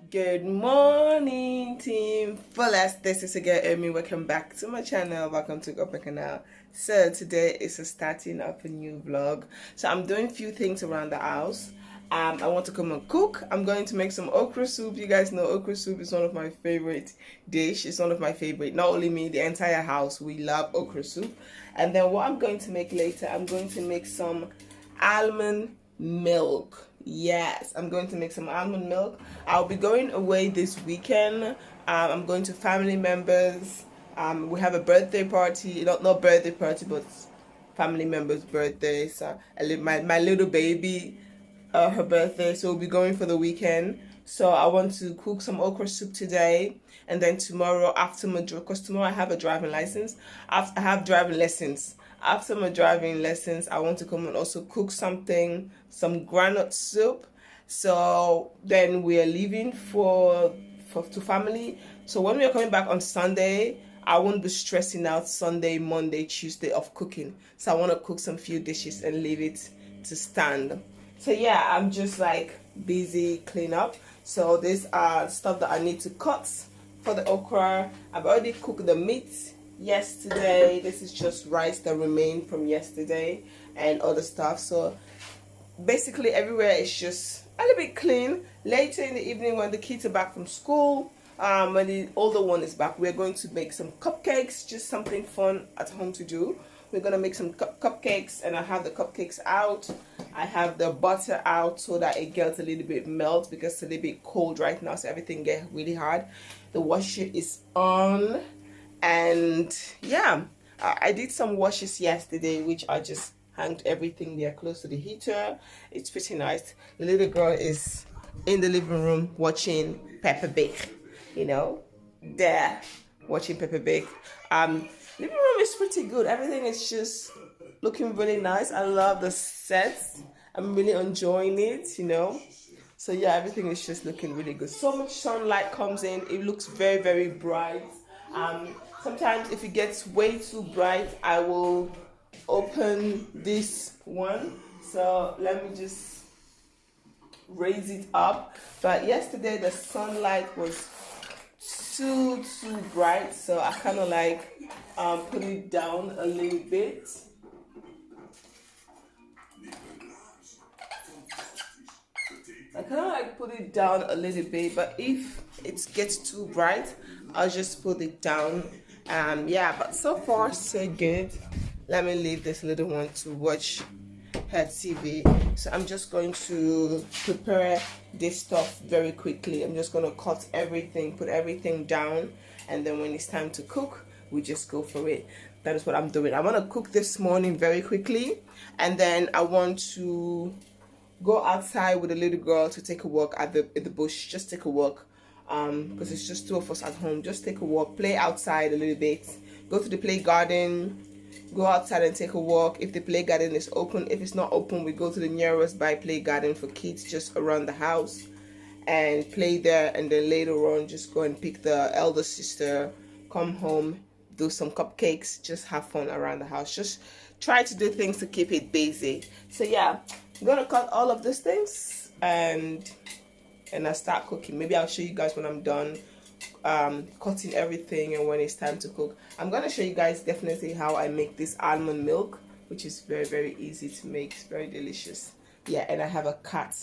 Good morning, team Fullest. This is again Amy. Welcome back to my channel. Welcome to my canal. So today is the starting of a new vlog. So I'm doing a few things around the house. I want to come and cook. I'm going to make some okra soup. You guys know okra soup is one of my favorite dish. It's one of my favorite. Not only me, the entire house. We love okra soup. And then what I'm going to make later, I'm going to make some almond milk. Yes, I'm going to make some almond milk. I'll be going away this weekend. I'm going to family members. We have a birthday party, not birthday party, but family members' birthday. So my little baby, her birthday. So we'll be going for the weekend. So I want to cook some okra soup today, and then tomorrow after my because tomorrow I have a driving license. I have driving lessons. After my driving lessons, I want to come and also cook some granite soup. So then we are leaving to family. So when we are coming back on Sunday, I won't be stressing out Sunday, Monday, Tuesday of cooking. So I want to cook some few dishes and leave it to stand. So yeah, I'm just like busy clean up. So these are stuff that I need to cut for the okra. I've already cooked the meat yesterday. This is just rice that remained from yesterday and other stuff. So basically everywhere is just a little bit clean. Later in the evening when the kids are back from school, when the older one is back, we're going to make some cupcakes, just something fun at home to do. We're gonna make some cupcakes, and I have the cupcakes out. I have the butter out so that it gets a little bit melt because it's a little bit cold right now, so everything gets really hard. The washer is on, and yeah, I did some washes yesterday, which I just hanged everything there close to the heater. It's pretty nice. The little girl is in the living room watching Peppa Bake, there watching Peppa Bake. Living room is pretty good. Everything is just looking really nice. I love the sets. I'm really enjoying it, So yeah, everything is just looking really good. So much sunlight comes in. It looks very, very bright. Sometimes if it gets way too bright, I will open this one. So let me just raise it up. But yesterday the sunlight was too bright, so I kind of like put it down a little bit. I kind of like put it down a little bit, but if it gets too bright, I'll just put it down. Yeah, but so far so good. Let me leave this little one to watch her TV. So I'm just going to prepare this stuff very quickly. I'm just going to cut everything, put everything down, and then when it's time to cook, we just go for it. That is what I'm doing. I want to cook this morning very quickly, and then I want to go outside with a little girl to take a walk in the bush. Just take a walk, because it's just two of us at home. Just take a walk, play outside a little bit, go to the play garden, go outside and take a walk. If the play garden is open, if it's not open, we go to the nearest by play garden for kids just around the house and play there. And then later on, just go and pick the elder sister, come home, do some cupcakes, just have fun around the house. Just try to do things to keep it busy. So yeah, I'm gonna cut all of these things and I start cooking. Maybe I'll show you guys when I'm done cutting everything and when it's time to cook. I'm gonna show you guys definitely how I make this almond milk, which is very, very easy to make. It's very delicious. Yeah, and I have a cat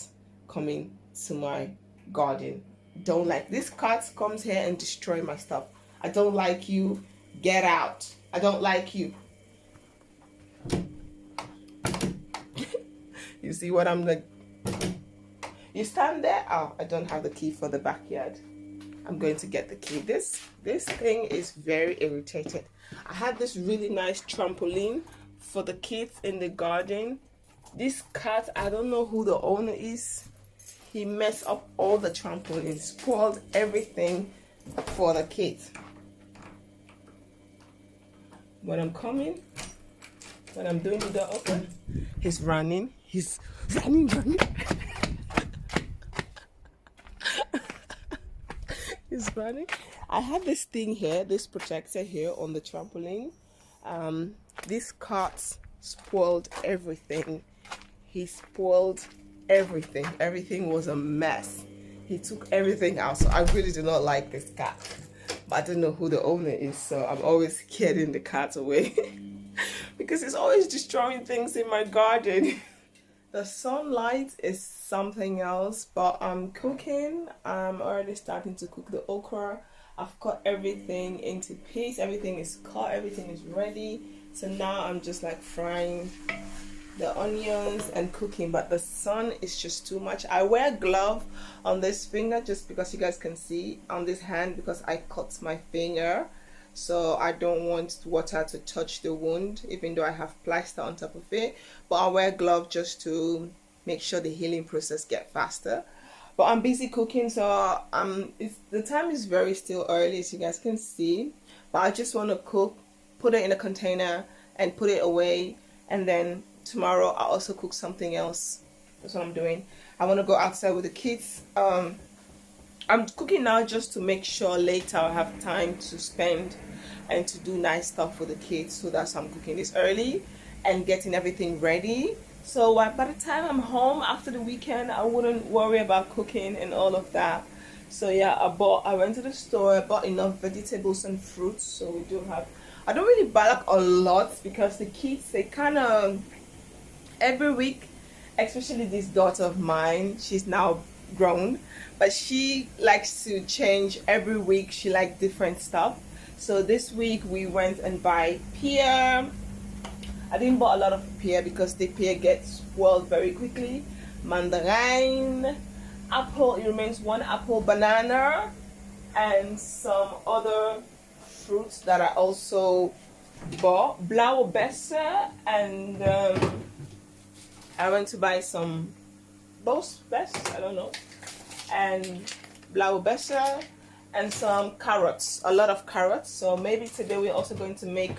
coming to my garden. Don't like this cat comes here and destroy my stuff. I don't like you. Get out. I don't like you. You see what I'm like? You stand there. Oh, I don't have the key for the backyard. I'm going to get the key. This thing is very irritated. I had this really nice trampoline for the kids in the garden. This cat, I don't know who the owner is. He messed up all the trampolines, spoiled everything for the kids. When I'm coming, when I'm doing the door open, he's running. He's running. He's running. I have this thing here, this protector here on the trampoline. This cat spoiled everything. He spoiled everything. Everything was a mess. he took everything out. So I really do not like this cat, but I don't know who the owner is, so I'm always scaring the cat away because it's always destroying things in my garden. The sunlight is something else, but I'm cooking. I'm already starting to cook the okra. I've cut everything into piece. Everything is cut. Everything is ready. So now I'm just like frying the onions and cooking, but the sun is just too much. I wear a glove on this finger just because you guys can see, on this hand, because I cut my finger, so I don't want water to touch the wound, even though I have plaster on top of it. But I wear a glove just to make sure the healing process get faster. But I'm busy cooking, so the time is very still early, as you guys can see, but I just want to cook, put it in a container and put it away, and then tomorrow I'll also cook something else. That's what I'm doing. I want to go outside with the kids. I'm cooking now just to make sure later I'll have time to spend and to do nice stuff for the kids. So that's why I'm cooking this early and getting everything ready. So by the time I'm home after the weekend, I wouldn't worry about cooking and all of that. So yeah, I went to the store, I bought enough vegetables and fruits. So we do have, I don't really buy like a lot because the kids, they kind of, every week, especially this daughter of mine, she's now grown, but she likes to change every week. She likes different stuff. So this week we went and buy pear. I didn't buy a lot of pear because the pear gets spoiled very quickly. Mandarin, apple, it remains one apple, banana, and some other fruits that I also bought. Blauwbessen, and I went to buy some best, I don't know, and blauwbessen, and some carrots, a lot of carrots. So maybe today we're also going to make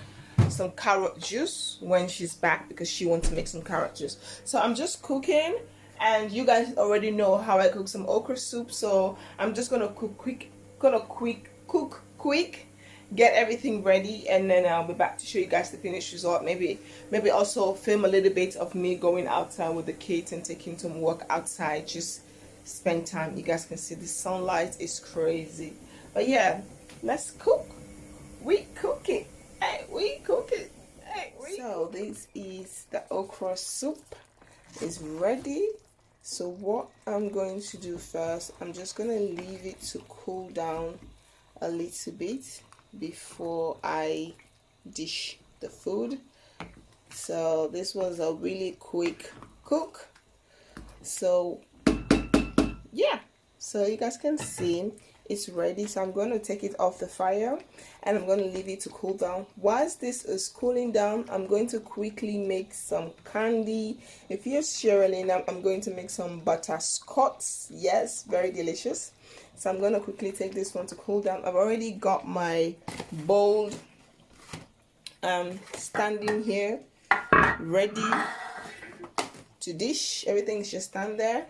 some carrot juice when she's back, because she wants to make some carrot juice. So I'm just cooking, and you guys already know how I cook some okra soup, so I'm just gonna cook quick, get everything ready, and then I'll be back to show you guys the finished result. Maybe also film a little bit of me going outside with the kids and taking some walk outside, just spend time. You guys can see the sunlight is crazy. But yeah, let's cook. We cook it. Hey, we cook it. Hey, so this is the okra soup. It's ready. So what I'm going to do first, I'm just going to leave it to cool down a little bit before I dish the food. So this was a really quick cook. So yeah, so you guys can see it's ready. So I'm going to take it off the fire and I'm going to leave it to cool down. Whilst this is cooling down, I'm going to quickly make some candy. If you're Sierra Leonean, I'm going to make some butterscotch. Yes, very delicious. So I'm going to quickly take this one to cool down. I've already got my bowl standing here ready to dish. Everything is just stand there.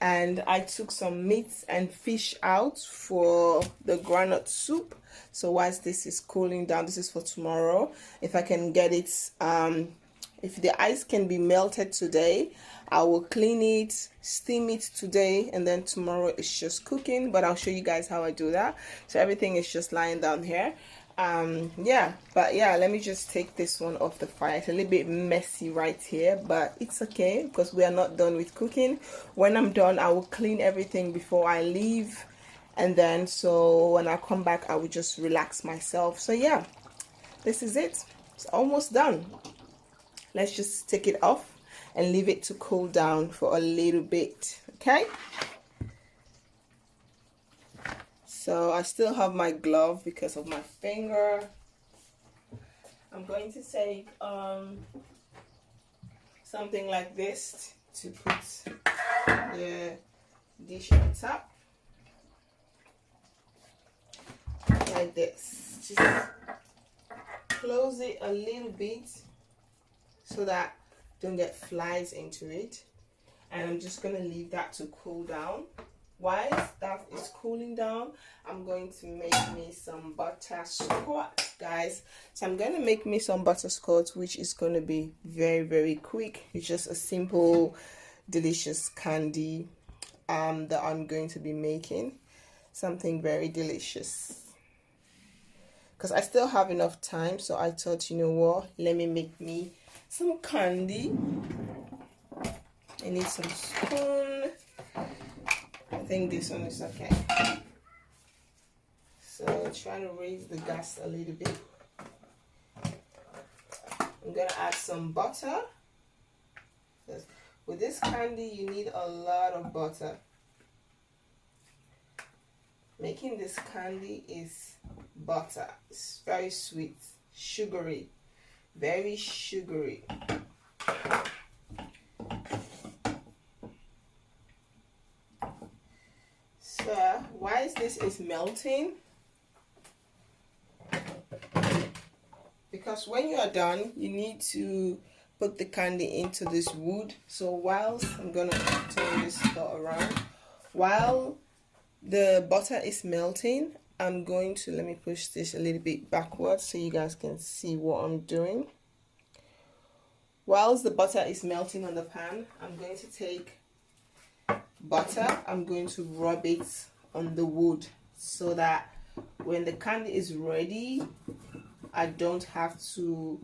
And I took some meat and fish out for the granite soup. So whilst this is cooling down, this is for tomorrow. If I can get it, if the ice can be melted today, I will clean it, steam it today, and then tomorrow it's just cooking. But I'll show you guys how I do that. So everything is just lying down here. Yeah, but yeah, let me just take this one off the fire. It's a little bit messy right here, but it's okay because we are not done with cooking. When I'm done, I will clean everything before I leave, and then so when I come back, I will just relax myself. So yeah, this is it. It's almost done. Let's just take it off and leave it to cool down for a little bit. Okay, so I still have my glove because of my finger. I'm going to take something like this to put the dish on top, like this. Just close it a little bit so that don't get flies into it, and I'm just going to leave that to cool down. While that is cooling down, I'm going to make me some butterscotch, guys. So I'm going to make me some butterscotch, which is going to be very, very quick. It's just a simple, delicious candy. that I'm going to be making something very delicious. Because I still have enough time, so I thought, you know what, let me make me some candy. I need some spoon. I think this one is okay. So trying to raise the gas a little bit. I'm gonna add some butter. With this candy, you need a lot of butter. Making this candy is butter. It's very sweet, sugary, very sugary. So while this is melting, because when you are done, you need to put the candy into this wood. So whilst I'm gonna turn this around, while the butter is melting, I'm going to, let me push this a little bit backwards so you guys can see what I'm doing. Whilst the butter is melting on the pan, I'm going to take butter, I'm going to rub it on the wood so that when the candy is ready, I don't have to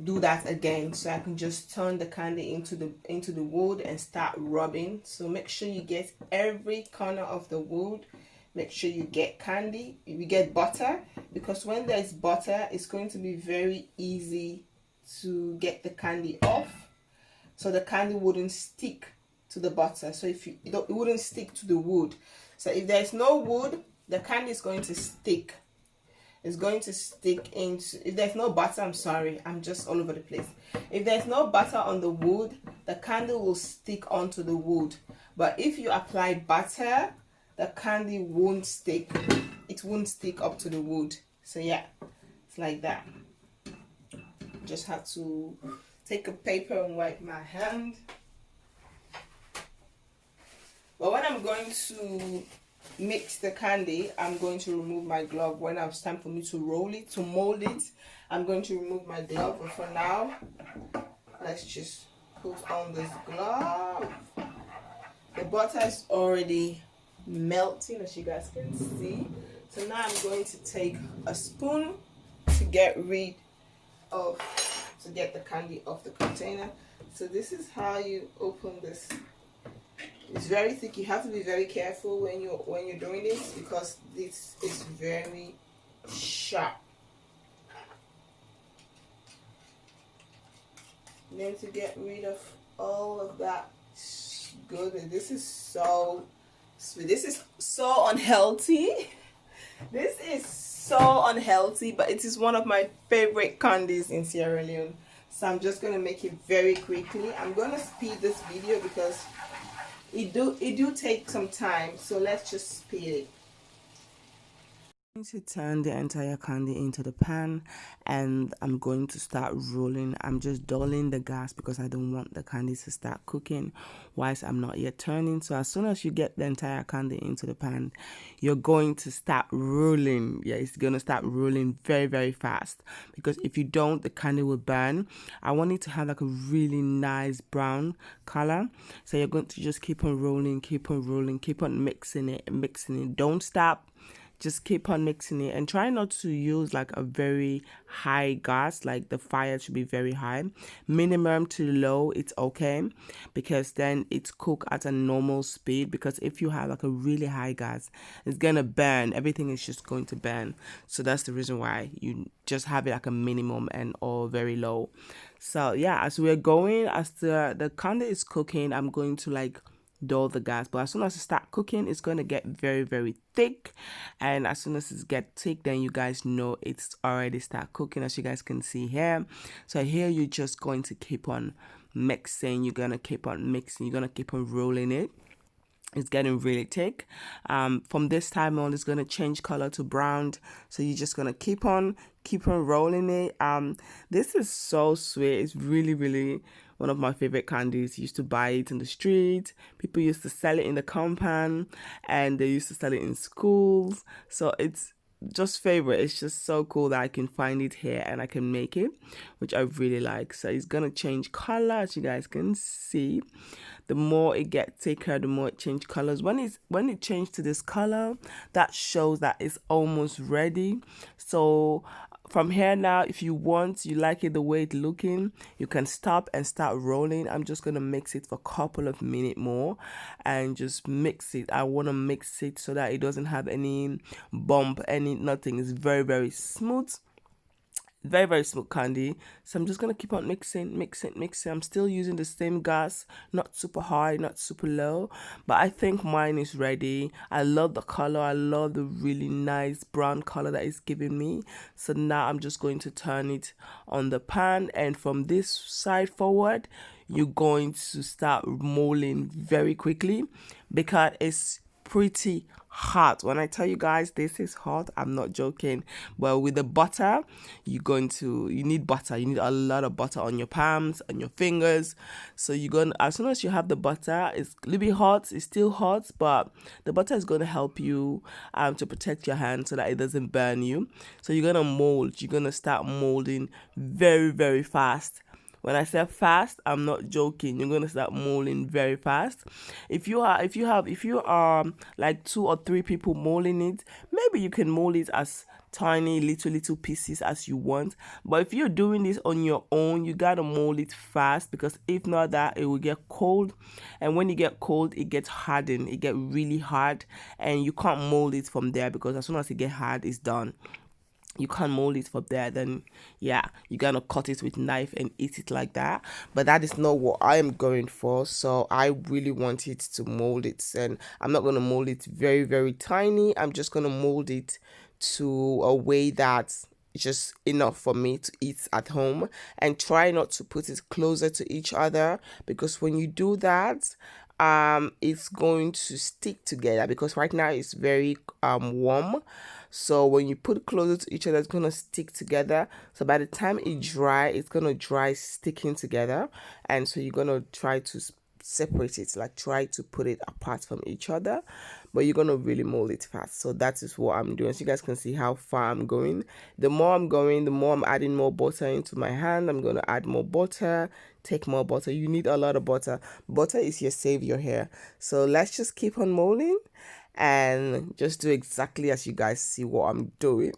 do that again. So I can just turn the candy into the wood and start rubbing. So make sure you get every corner of the wood. Make sure you get candy, you get butter, because when there's butter, it's going to be very easy to get the candy off, so the candy wouldn't stick to the butter. So if it wouldn't stick to the wood. So if there's no wood, the candy is going to stick. It's going to stick into, if there's no butter, I'm sorry, I'm just all over the place. If there's no butter on the wood, the candy will stick onto the wood. But if you apply butter, the candy won't stick. It won't stick up to the wood. So yeah, it's like that. Just have to take a paper and wipe my hand. But when I'm going to mix the candy, I'm going to remove my glove. When it's time for me to roll it, to mold it, I'm going to remove my glove. But for now, let's just put on this glove. The butter is already melting, as you guys can see. So now I'm going to take a spoon to get the candy off the container. So this is how you open this. It's very thick. You have to be very careful when you're doing this, because this is very sharp. Then to get rid of all of that goodness, this is so sweet. This is so unhealthy. This is so unhealthy, but it is one of my favorite candies in Sierra Leone. So I'm just gonna make it very quickly. I'm gonna speed this video because it do take some time. So let's just speed it. I'm going to turn the entire candy into the pan, and I'm going to start rolling. I'm just dulling the gas because I don't want the candy to start cooking whilst I'm not yet turning. So as soon as you get the entire candy into the pan, you're going to start rolling. Yeah, it's going to start rolling very, very fast, because if you don't, the candy will burn. I want it to have like a really nice brown color. So you're going to just keep on rolling, keep on mixing it. Don't stop. Just keep on mixing it, and try not to use like a very high gas. Like the fire should be very high. Minimum to low, it's okay, because then it's cooked at a normal speed. Because if you have like a really high gas, it's gonna burn. Everything is just going to burn. So that's the reason why you just have it like a minimum and or very low. So yeah, as we're going, as the candy is cooking, I'm going to like dull the gas. But as soon as it start cooking, it's going to get very, very thick, and as soon as it gets thick, then you guys know it's already start cooking, as you guys can see here. So here you're just going to keep on mixing. You're gonna keep on mixing. You're gonna keep on rolling it. It's getting really thick. From this time on, it's gonna change color to brown. So you're just gonna keep on rolling it. This is so sweet. It's really, really one of my favorite candies. Used to buy it in the street. People used to sell it in the compound, and they used to sell it in schools. So it's just favorite. It's just so cool that I can find it here and I can make it, which I really like. So it's gonna change color, as you guys can see. The more it gets thicker, the more it changes colors. When it changed to this color, that shows that it's almost ready. So from here now, if you want, you like it the way it's looking, you can stop and start rolling. I'm just gonna mix it for a couple of minutes more and just mix it. I want to mix it so that it doesn't have any bump, any nothing. It's very, very smooth. Very, very smooth candy. So I'm just gonna keep on mixing. I'm still using the same gas, not super high, not super low, but I think mine is ready. I love the color. I love the really nice brown color that it's giving me. So now I'm just going to turn it on the pan, and from this side forward, you're going to start molding very quickly because it's pretty hot. When I tell you guys this is hot, I'm not joking. Well, with the butter, you need butter. You need a lot of butter on your palms and your fingers. So you're gonna, as soon as you have the butter, it's a little bit hot, it's still hot, but the butter is gonna help you to protect your hand so that it doesn't burn you. So you're gonna start molding very, very fast. When I say fast, I'm not joking. You're gonna start molding very fast. If you are like 2 or 3 people molding it, maybe you can mold it as tiny little pieces as you want. But if you're doing this on your own, you gotta mold it fast, because if not that, it will get cold, and when you get cold, it gets hardened. It get really hard, and you can't mold it from there, because as soon as it get hard, it's done. You can't mold it from there. Then yeah, you're gonna cut it with knife and eat it like that. But that is not what I am going for. So I really want it to mold it, and I'm not gonna mold it very, very tiny. I'm just gonna mold it to a way that's just enough for me to eat at home, and try not to put it closer to each other, because when you do that, it's going to stick together, because right now it's very warm. So when you put it closer to each other, it's gonna stick together. So by the time it dry, it's gonna dry sticking together, and so you're gonna try to separate it, like try to put it apart from each other, but you're gonna really mold it fast. So that is what I'm doing. So you guys can see how far I'm going. The more I'm going, the more I'm adding more butter into my hand. I'm gonna add more butter, take more butter. You need a lot of butter. Butter is your savior here. So let's just keep on molding and just do exactly as you guys see what I'm doing.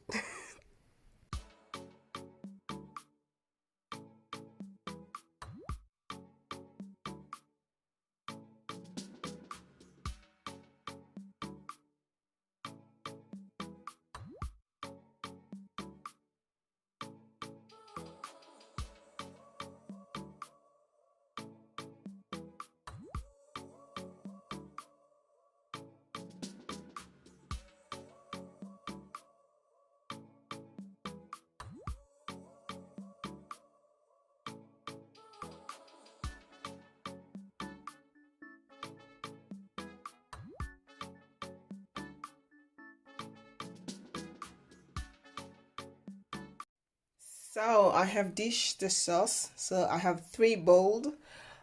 So I have dished the sauce. So I have 3 bowls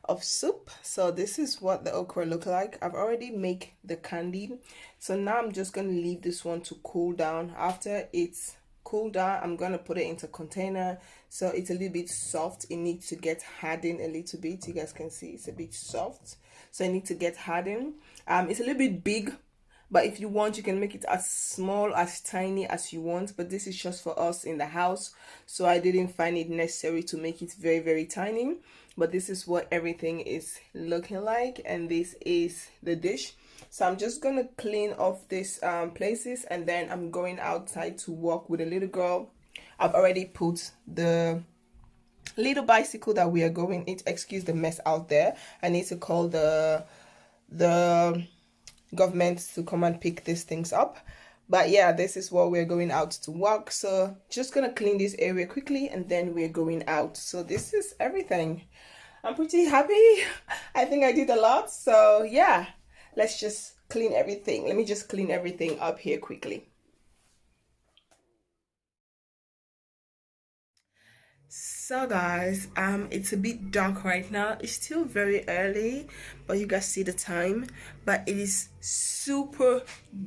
of soup. So this is what the okra look like. I've already made the candy. So now I'm just going to leave this one to cool down. After it's cooled down, I'm going to put it into a container. So it's a little bit soft. It needs to get hardened a little bit. You guys can see it's a bit soft. So it needs to get hardened. It's a little bit big, but if you want, you can make it as small, as tiny as you want. But this is just for us in the house, so I didn't find it necessary to make it very, very tiny. But this is what everything is looking like, and this is the dish. So I'm just gonna clean off these places, and then I'm going outside to walk with a little girl. I've already put the little bicycle that we are going. Excuse the mess out there. I need to call the government to come and pick these things up. But yeah, this is what we're going out to walk. So just gonna clean this area quickly, and then we're going out. So this is everything. I'm pretty happy. I think I did a lot. So yeah, let's just clean everything. Let me just clean everything up here quickly. So guys, it's a bit dark right now. It's still very early, but you guys see the time. But it is super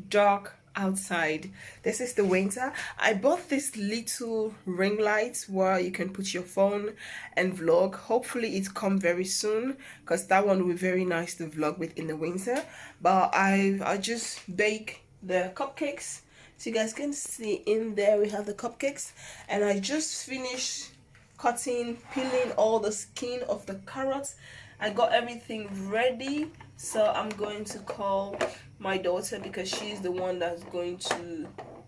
dark outside. This is the winter. I bought this little ring light where you can put your phone and vlog. Hopefully it come very soon, because that one will be very nice to vlog with in the winter. But I just bake the cupcakes, so you guys can see in there we have the cupcakes. And I just finished peeling all the skin of the carrots. I got everything ready, so I'm going to call my daughter because she's the one that's going to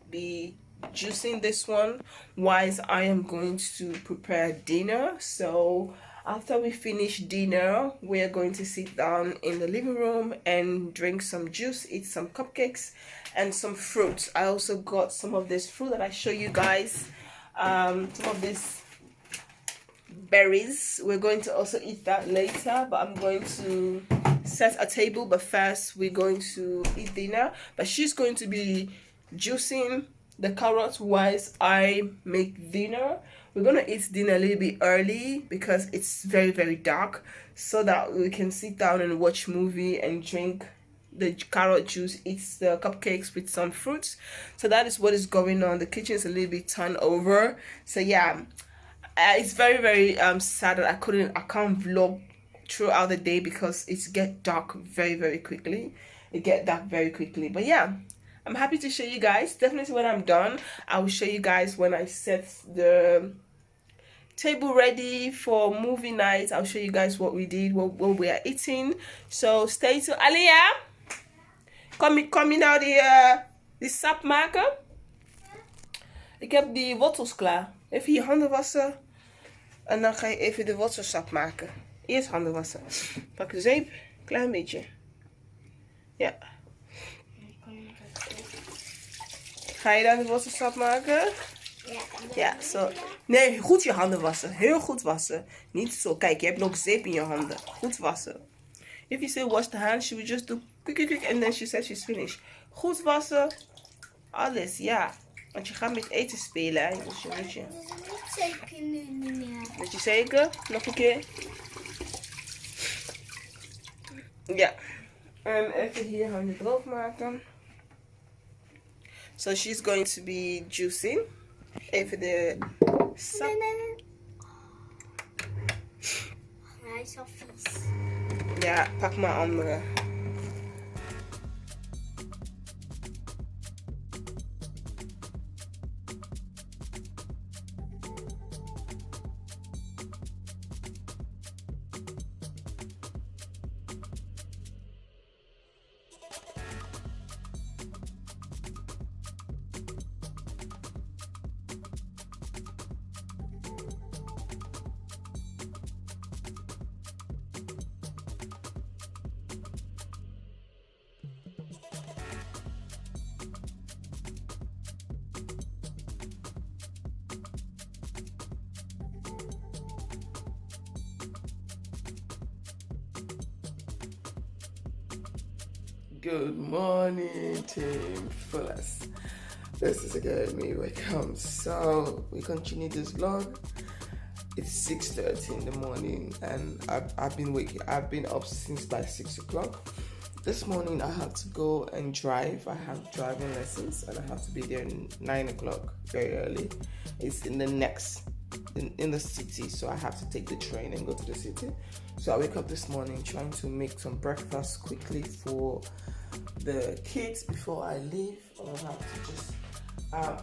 be juicing this one, whilst I am going to prepare dinner. So after we finish dinner, we are going to sit down in the living room and drink some juice, eat some cupcakes and some fruit. I also got some of this fruit that I show you guys, some of this berries. We're going to also eat that later, but I'm going to set a table. But first we're going to eat dinner, but she's going to be juicing the carrots whilst I make dinner. We're gonna eat dinner a little bit early because it's very, very dark, so that we can sit down and watch movie and drink the carrot juice, eat the cupcakes with some fruits. So that is what is going on. The kitchen is a little bit turned over, so yeah. It's very, very sad that I can't vlog throughout the day because it's get dark very, very quickly. But yeah, I'm happy to show you guys. Definitely when I'm done, I will show you guys when I set the table ready for movie night. I'll show you guys what we did, what we are eating. So stay tuned. Alia, kom je nou die sap maken? Ik heb die wortels klaar. Even je handen wassen. En dan ga je even de wortelsap maken. Eerst handen wassen. Pak de zeep. Klein beetje. Ja. Ga je dan de wortelsap maken? Ja, zo. Nee, goed je handen wassen. Heel goed wassen. Niet zo. Kijk, je hebt nog zeep in je handen. Goed wassen. If you say wash the hands, she will just do quick, quick, quick. And then she says she's finished. Goed wassen. Alles, ja. Want je gaat met eten spelen, hè? Dus weet je. Zeker nu niet meer. Weet je zeker? Nog een keer? Ja. En even hier handen droog maken. So she's going to be juicing. Even de sap. Hij is al vies. Ja, pak maar andere. Good morning, Team Fullest. This is again me. Welcome. So we continue this vlog. It's 6:30 in the morning, and I've been up since like 6 o'clock. This morning I have to go and drive. I have driving lessons, and I have to be there at 9 o'clock, very early. It's in the city, so I have to take the train and go to the city. So I wake up this morning trying to make some breakfast quickly for the kids before I leave. I have to just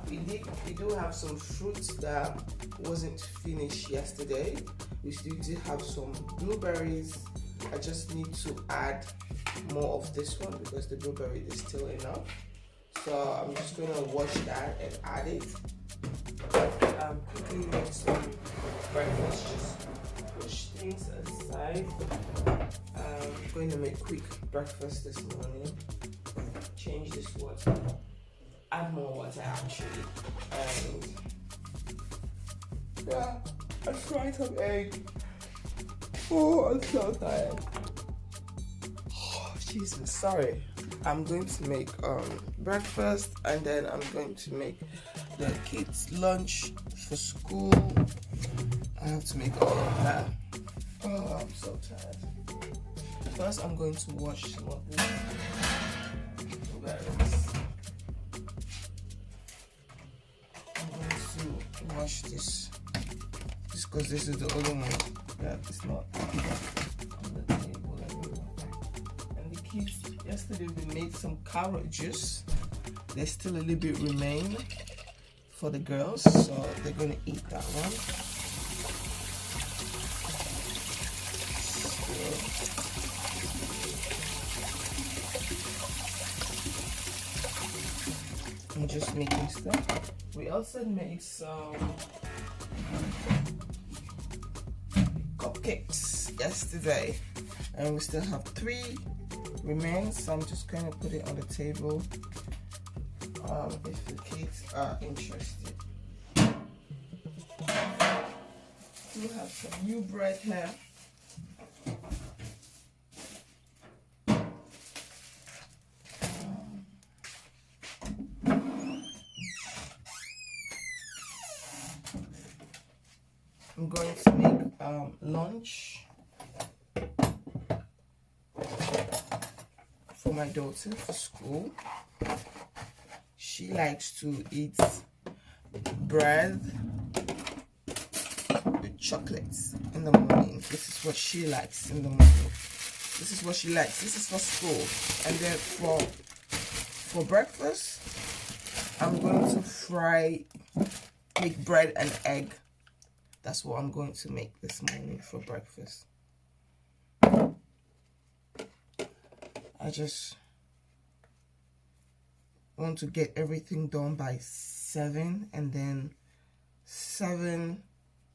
we do have some fruits that wasn't finished yesterday. We still do have some blueberries. I just need to add more of this one because the blueberry is still enough. So I'm just gonna wash that and add it. Quickly make some breakfast, just push things aside. I'm going to make quick breakfast this morning. Change this water, add more water actually, and yeah, I fried some egg. Oh, I'm so tired. Oh, Jesus, sorry. I'm going to make breakfast, and then I'm going to make the kids lunch for school. I have to make all of that. Oh, I'm so tired. First, I'm going to wash some of this blueberries. wash this. Just because this is the only one that is not on the table anymore. And the kids, yesterday we made some carrot juice. There's still a little bit remain for the girls, so they're gonna eat that one. So, I'm just making stuff. We also made some cupcakes yesterday, and we still have 3 remain, so I'm just going to put it on the table if the kids are interested. We have some new bread here. I'm going to make lunch for my daughter for school. She likes to eat bread with chocolates in the morning. This is what she likes in the morning. This is what she likes. This is for school. And then for breakfast, I'm going to make bread and egg. That's what I'm going to make this morning for breakfast. I just want to get everything done by 7, and then 7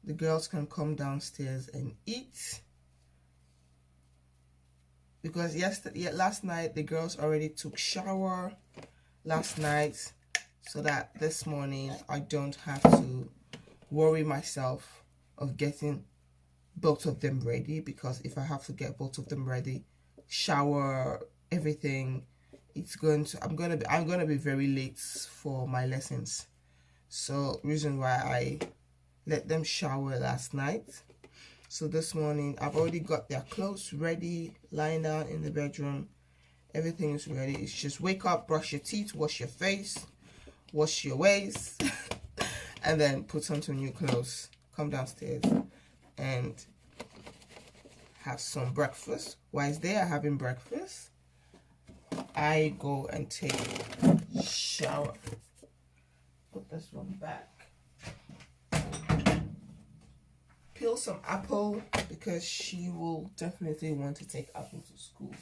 the girls can come downstairs and eat, because last night the girls already took shower last night, so that this morning I don't have to worry myself of getting both of them ready, because if I have to get both of them ready, shower, everything, I'm gonna be very late for my lessons. So reason why I let them shower last night. So this morning I've already got their clothes ready, lying down in the bedroom. Everything is ready. It's just wake up, brush your teeth, wash your face, wash your waist, and then put on some new clothes, come downstairs and have some breakfast. While they are having breakfast, I go and take a shower. Put this one back. Peel some apple, because she will definitely want to take apple to school.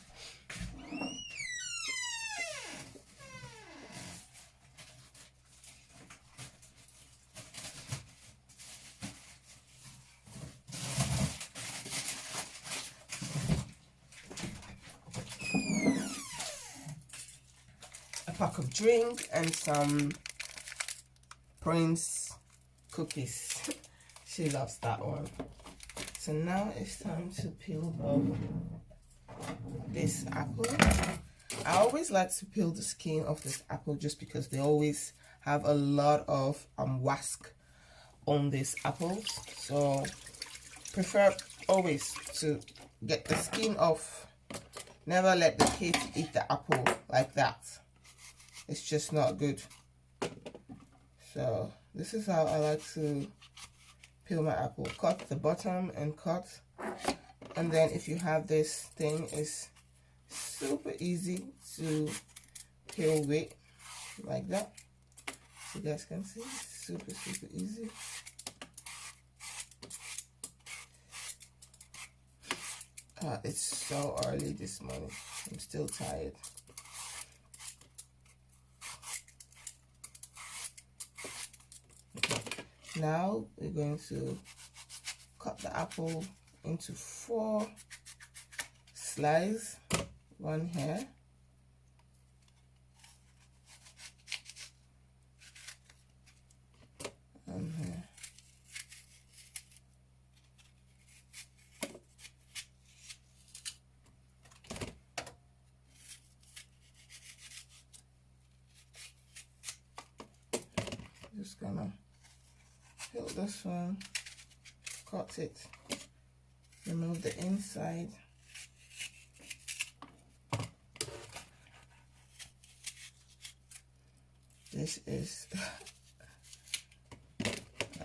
Pack of drink and some Prince cookies. She loves that one. So now it's time to peel off this apple. I always like to peel the skin off this apple, just because they always have a lot of wask on these apples. So prefer always to get the skin off. Never let the kids eat the apple like that. It's just not good. So this is how I like to peel my apple. Cut the bottom and cut. And then if you have this thing, it's super easy to peel with, like that. You guys can see, super easy. It's so early this morning. I'm still tired. Now we're going to cut the apple into 4 slices, one here, and here. Just gonna peel this one, cut it, remove the inside. This is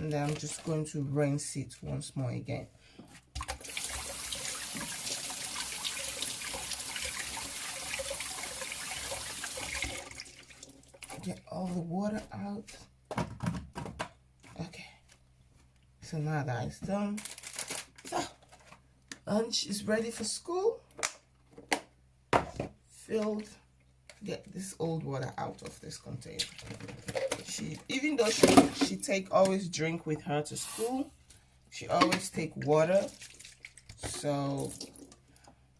and then I'm just going to rinse it once more again. Get all the water out. Okay, so now that it's done, so lunch is ready for school. Filled. Get this old water out of this container. Even though she always drink with her to school, she always take water. So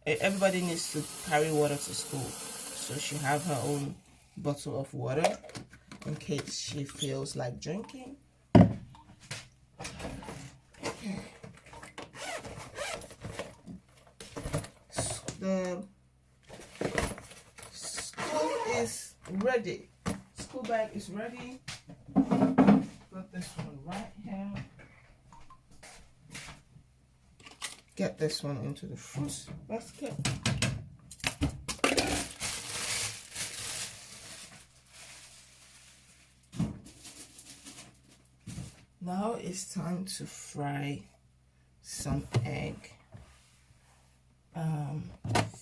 everybody needs to carry water to school. So she have her own bottle of water in case she feels like drinking. Okay. So the school is ready. School bag is ready. Put this one right here. Get this one into the fruit basket. Now it's time to fry some egg.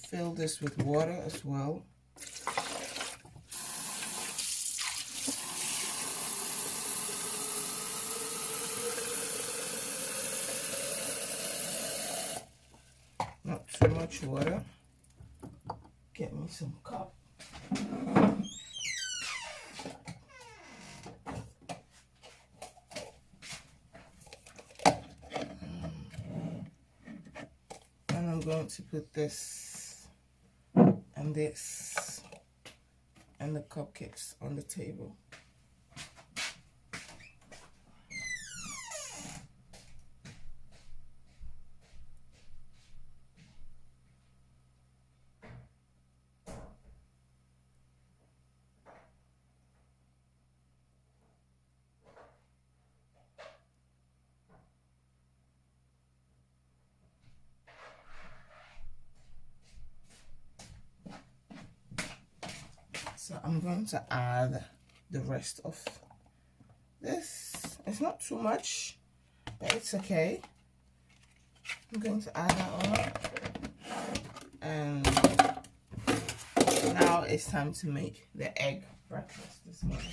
Fill this with water as well. Not too much water. Get me some cup. And I'm going to put this and this and the cupcakes on the table. So I'm going to add the rest of this. It's not too much, but it's okay. I'm going to add that on. And now it's time to make the egg breakfast this morning.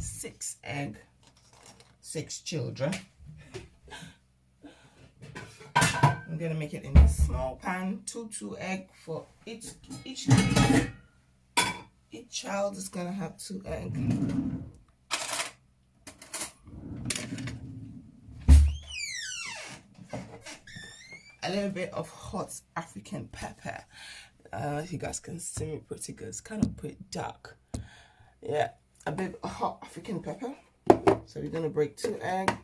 6 eggs, 6 children. I'm gonna make it in a small pan, 2 eggs for each child is gonna have 2 eggs. A little bit of hot African pepper. You guys can see me pretty good. It's kind of pretty dark. Yeah, a bit of hot African pepper. So we're gonna break 2 eggs.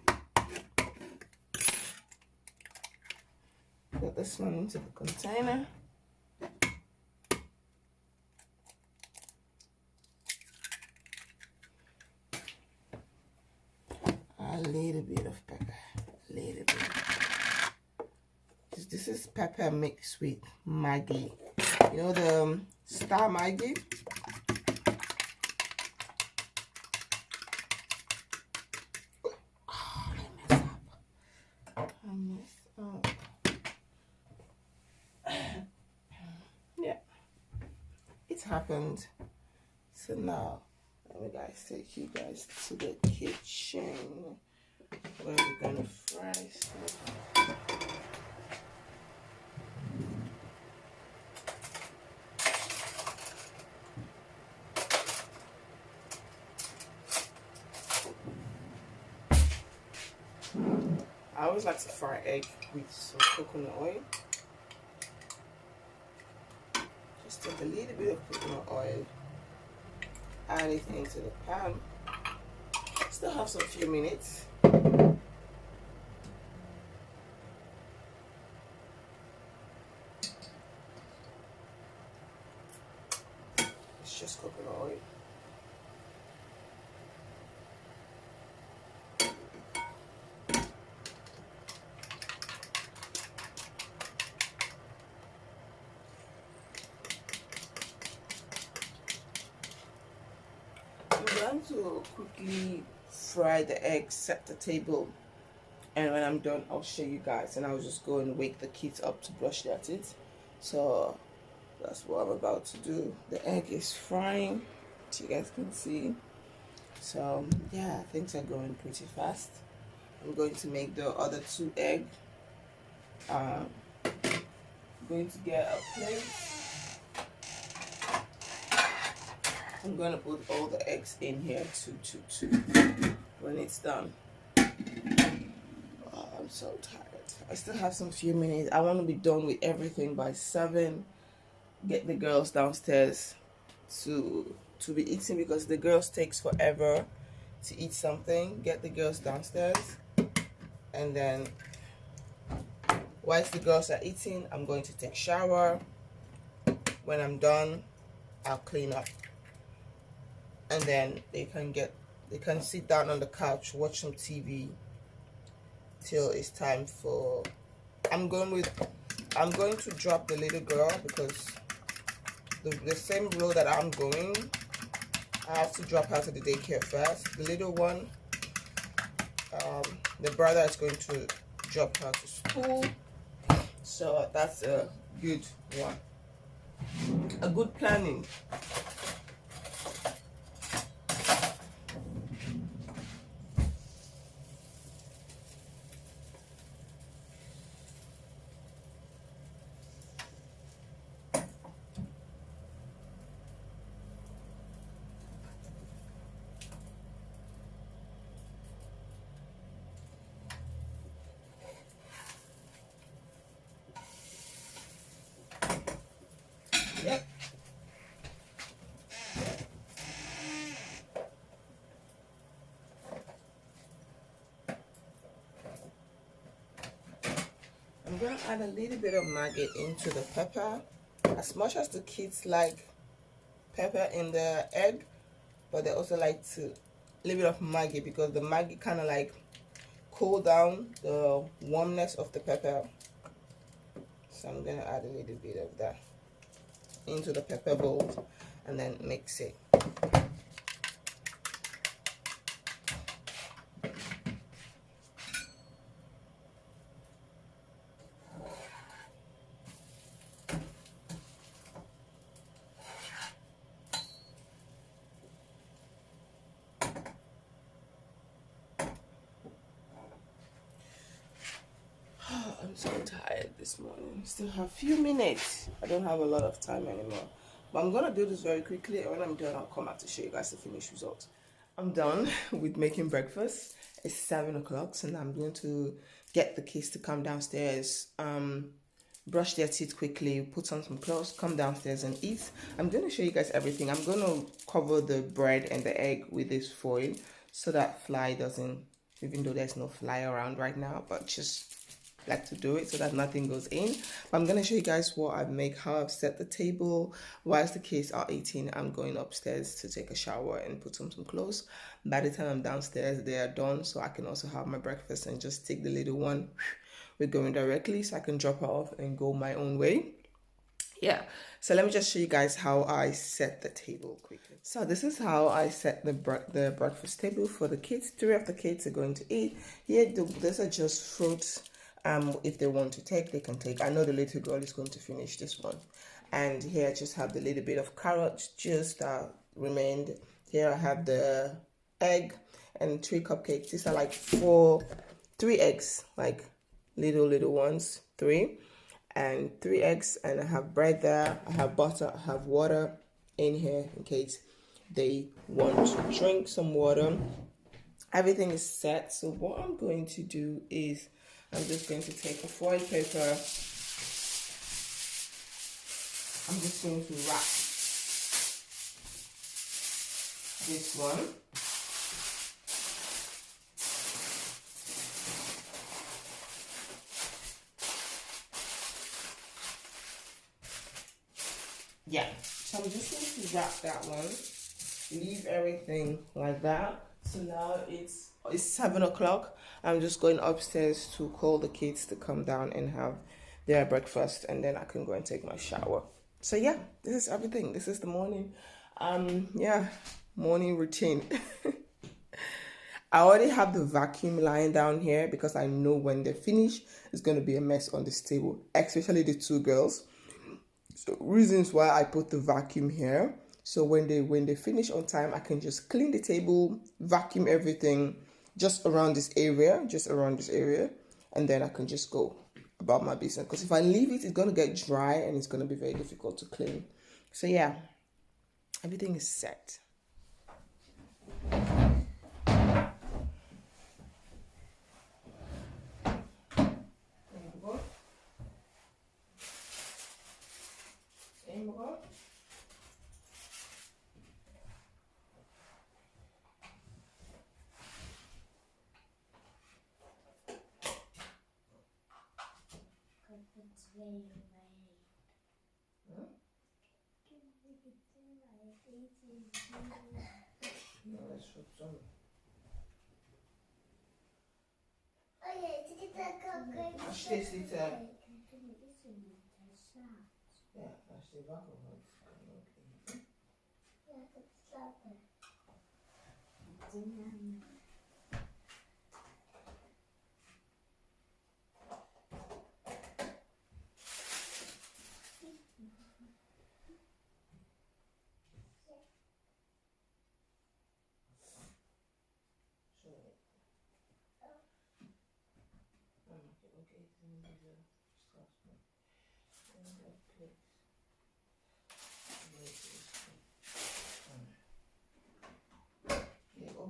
Put this one into the container. A little bit of pepper. A little bit. This is pepper mixed with Maggi. You know the Star Maggi? Oh, I messed up. Yeah, it happened. So now, let me take you guys to the kitchen where we're gonna fry stuff. I always like to fry egg with some coconut oil. Just take a little bit of coconut oil, add it into the pan. Still have some few minutes. It's just coconut oil. want to quickly fry the eggs, set the table, and when I'm done I'll show you guys, and I'll just go and wake the kids up to brush their teeth. So that's what I'm about to do. The egg is frying, as you guys can see. So yeah, things are going pretty fast. I'm going to make the other 2 eggs. I'm going to get a plate. I'm going to put all the eggs in here two when it's done. Oh, I'm so tired. I still have some few minutes. I want to be done with everything by 7. Get the girls downstairs to be eating, because the girls takes forever to eat something. Get the girls downstairs, and then whilst the girls are eating, I'm going to take a shower. When I'm done, I'll clean up, and then they can sit down on the couch, watch some TV till it's time for. I'm going to drop the little girl, because the same road that I'm going, I have to drop her to the daycare first. The little one, the brother is going to drop her to school. So that's a good one. A good planning. Yep. I'm gonna add a little bit of Maggi into the pepper. As much as the kids like pepper in the egg, but they also like to a little bit of Maggi, because the Maggi kind of like cool down the warmness of the pepper. So I'm gonna add a little bit of that into the pepper bowl and then mix it. I'm so tired this morning. Still have a few minutes. I don't have a lot of time anymore. But I'm gonna do this very quickly, and when I'm done, I'll come out to show you guys the finished result. I'm done with making breakfast. It's 7 o'clock, so now I'm going to get the kids to come downstairs, brush their teeth quickly, put on some clothes, come downstairs and eat. I'm going to show you guys everything. I'm going to cover the bread and the egg with this foil so that fly doesn't, even though there's no fly around right now, but just like to do it so that nothing goes in. But I'm going to show you guys what I make, how I've set the table. Whilst the kids are eating, I'm going upstairs to take a shower and put on some clothes. By the time I'm downstairs, they are done, so I can also have my breakfast and just take the little one. We're going directly, so I can drop her off and go my own way. Yeah, so let me just show you guys how I set the table quickly. So this is how I set the breakfast table for the kids. 3 of the kids are going to eat. Here, these are just fruits. If they want to take, they can take. I know the little girl is going to finish this one. And here I just have the little bit of carrot juice that remained. Here I have the egg and 3 cupcakes. These are like 3 eggs, like little ones, 3. And 3 eggs, and I have bread there, I have butter, I have water in here in case they want to drink some water. Everything is set. So what I'm going to do is I'm just going to take a foil paper. I'm just going to wrap this one. Yeah, so I'm just going to wrap that one, leave everything like that. So now it's 7 o'clock. I'm just going upstairs to call the kids to come down and have their breakfast, and then I can go and take my shower. So yeah, this is everything. This is the morning. Yeah, morning routine. I already have the vacuum lying down here because I know when they finish, it's going to be a mess on this table, especially the two girls. So reasons why I put the vacuum here. So when they finish on time, I can just clean the table, vacuum everything just around this area, and then I can just go about my business. Because if I leave it, it's going to get dry and it's going to be very difficult to clean. So yeah, everything is set. Als je dit ziet, ja, als je wakker wordt, kan je ook eten. Ja, dat slaat er.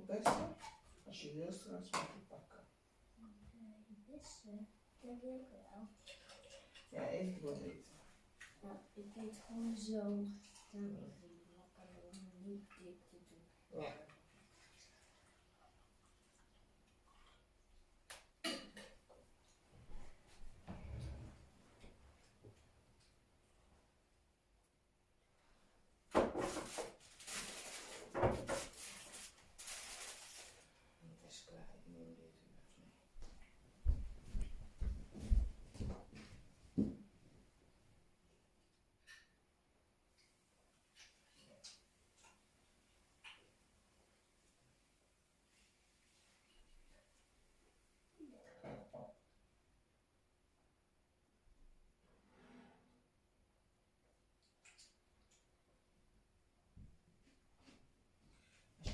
Bessen, als je wil straks moet je pakken. Bessen, dat wil ik wel. Ja, even wat eten. Ja, ik eet gewoon zo. Dan is het makkelijk om niet dik te doen. Ja.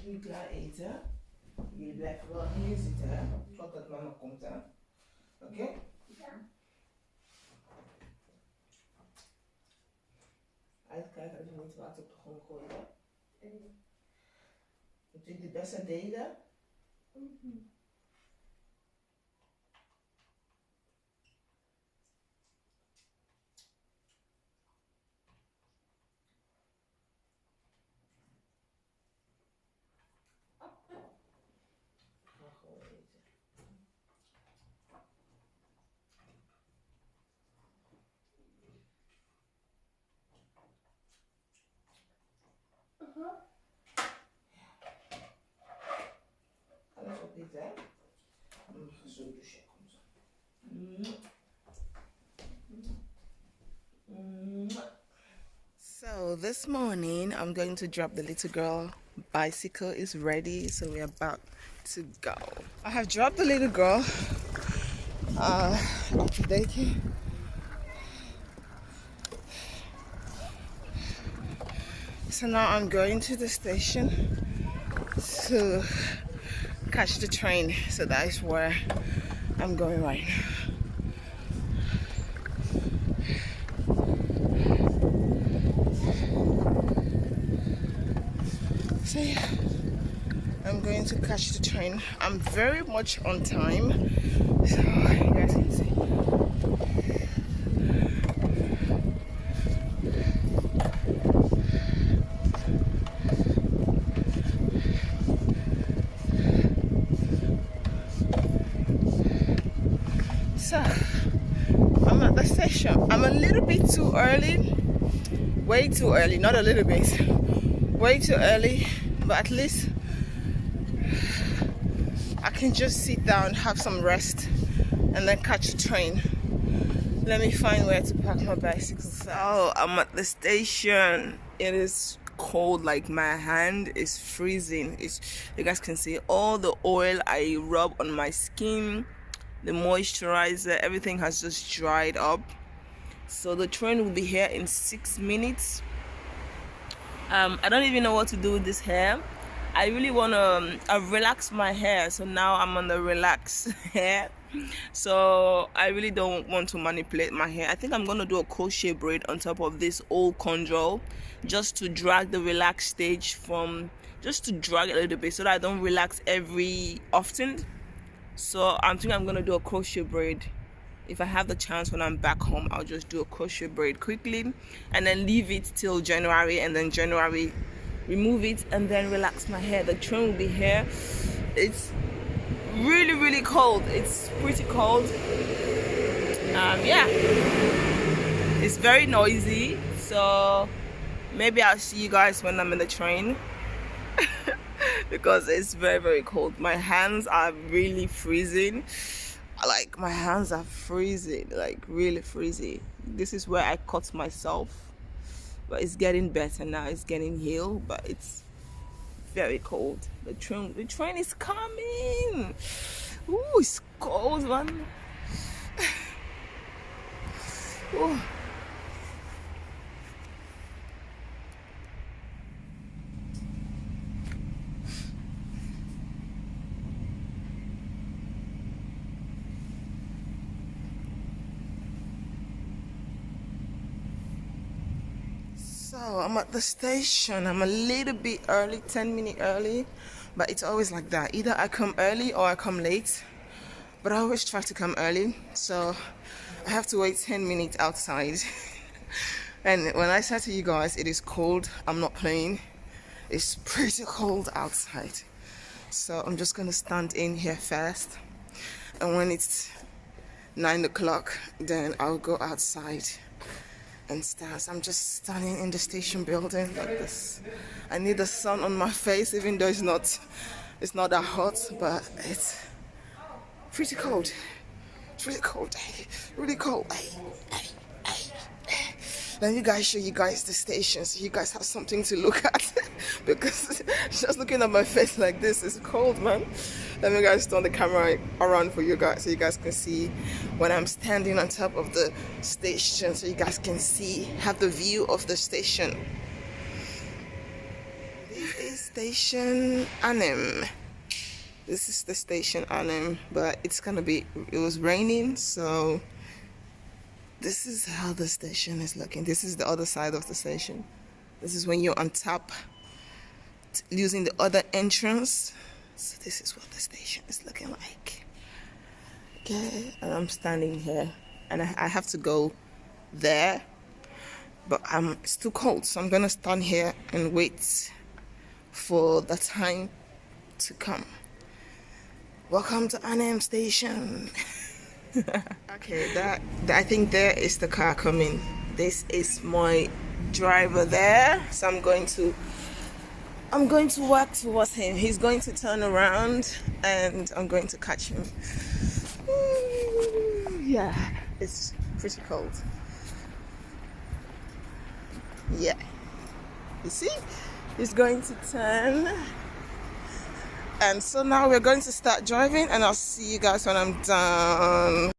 Als jullie klaar eten, jullie blijven wel hier zitten, hè? Totdat mama komt, hè? Oké? Ja. Uitkijken dat je niet water op de grond gooit, hè? Dat jullie het beste delen. Alles opeten, hè? Dan ga zo douchen. So this morning I'm going to drop the little girl. Bicycle is ready, so we're about to go. I have dropped the little girl off the daycare. So now I'm going to the station to catch the train. So that is where I'm going right now. So yeah, I'm going to catch the train. I'm very much on time, so you guys can see. So I'm at the station. I'm a little bit too early, way too early, not a little bit, way too early, but at least I can just sit down, have some rest, and then catch the train. Let me find where to park my bicycle. So I'm at the station. It is cold, like my hand is freezing. You guys can see all the oil I rub on my skin, the moisturizer, everything has just dried up. So the train will be here in 6 minutes. I don't even know what to do with this hair. I really want to relax my hair, so now I'm on the relax hair. So I really don't want to manipulate my hair. I think I'm gonna do a crochet braid on top of this old control, just to drag the relax stage just to drag it a little bit so that I don't relax every often. So I'm thinking I'm gonna do a crochet braid. If I have the chance when I'm back home, I'll just do a crochet braid quickly and then leave it till January, and then January remove it and then relax my hair. The train will be here. It's really cold. It's pretty cold. Yeah, it's very noisy, so maybe I'll see you guys when I'm in the train because it's very cold. My hands are really freezing. Like my hands are freezing, like really freezing. This is where I cut myself, but it's getting better now. It's getting healed, but it's very cold. The train is coming. Ooh, it's cold, man. Ooh. So I'm at the station. I'm a little bit early, 10 minutes early, but it's always like that. Either I come early or I come late, but I always try to come early. So I have to wait 10 minutes outside. And when I said to you guys, it is cold, I'm not playing. It's pretty cold outside. So I'm just gonna stand in here first. And when it's 9 o'clock, then I'll go outside and stars. I'm just standing in the station building like this. I need the sun on my face, even though it's not that hot, but it's pretty cold. It's really cold. Really cold. Let me guys show you guys the station so you guys have something to look at because just looking at my face like this is cold, man. Let me guys turn the camera around for you guys so you guys can see when I'm standing on top of the station, so you guys can have the view of the station. This is station Arnhem. This is the station Arnhem, but it was raining, so this is how the station is looking. This is the other side of the station. This is when you're on top using the other entrance. So this is what the station is looking like. Okay, and I'm standing here and I have to go there, but it's too cold, so I'm gonna stand here and wait for the time to come. Welcome to Arnhem station. Okay, I think there is the car coming. This is my driver there, so I'm going to walk towards him. He's going to turn around and I'm going to catch him. Yeah, it's pretty cold. Yeah, you see, he's going to turn. And so now we're going to start driving and I'll see you guys when I'm done.